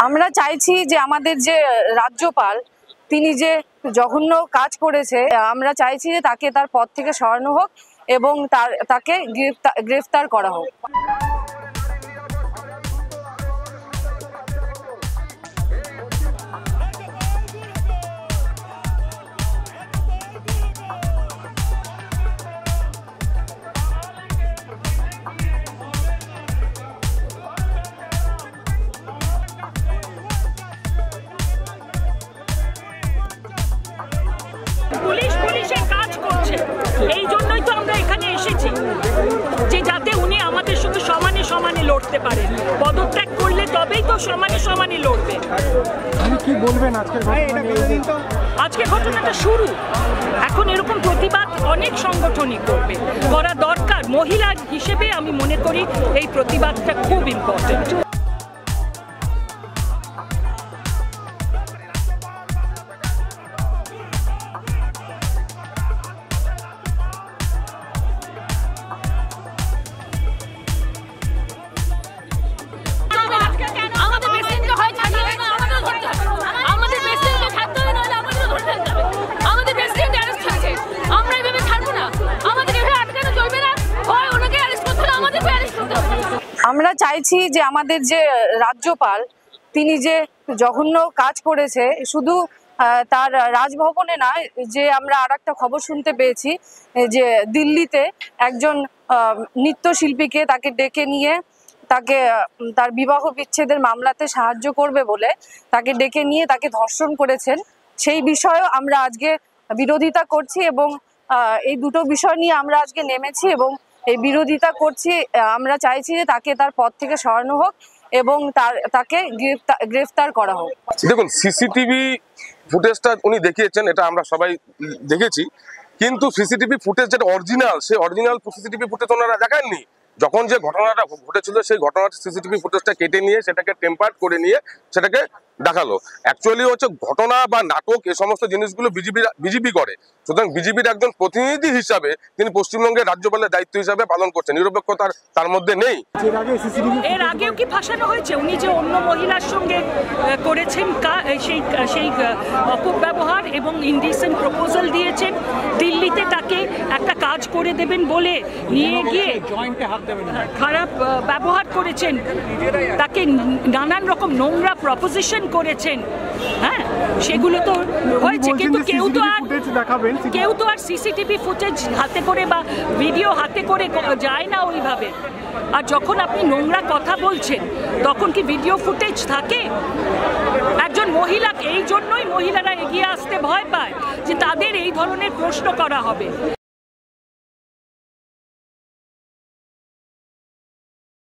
আমরা চাইছি যে আমাদের যে রাজ্যপাল তিনি যে জঘন্য কাজ করেছে, আমরা চাইছি যে তাকে তার পদ থেকে সরানো হোক এবং তাকে গ্রেফতার করা হোক। পুলিশের কাজ করছে, এই জন্যই তো আমরা এখানে এসেছি যে যাতে উনি আমাদের সঙ্গে সমানে সমানে লড়তে পারেন। পদত্যাগ করলে তবেই তো সমানে সমানে লড়বে। কি বলবেন আজকে ঘটনাটা শুরু, এখন এরকম প্রতিবাদ অনেক সংগঠনই করবে, করা দরকার। মহিলা হিসেবে আমি মনে করি এই প্রতিবাদটা খুব ইম্পর্টেন্ট। আমরা চাইছি যে আমাদের যে রাজ্যপাল তিনি যে জঘন্য কাজ করেছে, শুধু তার রাজভবনে নয়, যে আমরা আরেকটা খবর শুনতে পেয়েছি যে দিল্লিতে একজন নৃত্যশিল্পীকে তাকে ডেকে নিয়ে তাকে তার বিবাহ বিচ্ছেদের মামলাতে সাহায্য করবে বলে তাকে ডেকে নিয়ে তাকে ধর্ষণ করেছেন। সেই বিষয়েও আমরা আজকে বিরোধিতা করছি এবং এই দুটো বিষয় নিয়ে আমরা আজকে নেমেছি এবং এই বিরোধিতা করছি। আমরা চাইছি যে তাকে তার পদ থেকে সরানো হোক এবং তাকে গ্রেফতার করা হোক। দেখুন, সিসিটিভি ফুটেজটা উনি দেখিয়েছেন, এটা আমরা সবাই দেখেছি, কিন্তু সিসিটিভি ফুটেজ যেটা অরিজিনাল, সেই অরিজিনাল সিসিটিভি ফুটেজ ওনারা দেখাননি। যখন যে ঘটনাটা ঘটেছিল সেই ঘটনার সিসিটিভি ফুটেজটা কেটে নিয়ে সেটাকে টেম্পার করে নিয়ে সেটাকে দেখালো। অ্যাকচুয়ালি হচ্ছে ঘটনা বা নাটক এই সমস্ত জিনিসগুলো বিজেপি করে। সুতরাং বিজেপির একজন প্রতিনিধি হিসাবে তিনি পশ্চিমবঙ্গের রাজ্যপালের দায়িত্ব হিসাবে পালন করছেন, নিরপেক্ষতা তার মধ্যে নেই। এর আগেও কি ফাঁসানো হয়েছে? উনি যে অন্য মহিলার সঙ্গে করেছেন সেই অপব্যবহার এবং ইনডিসেন্ট প্রপোজাল দিয়েছেন, দিল্লিতে তাকে একটা কাজ করে দেবেন বলে নিয়ে গিয়ে খারাপ ব্যবহার করেছেন, তাকে নানান রকম নোংরা প্রপোজিশন করেছেন। হ্যাঁ, সেগুলো তো হয়েছে, কিন্তু কেউ তো আর সিসিটিভি ফুটেজ হাতে করে বা ভিডিও হাতে করে যায় না ওইভাবে। আর যখন আপনি নোংরা কথা বলছেন তখন কি ভিডিও ফুটেজ থাকে? একজন মহিলা, এই জন্যই মহিলারা এগিয়ে আসতে ভয় পায় যে তাদের এই ধরনের প্রশ্ন করা হবে।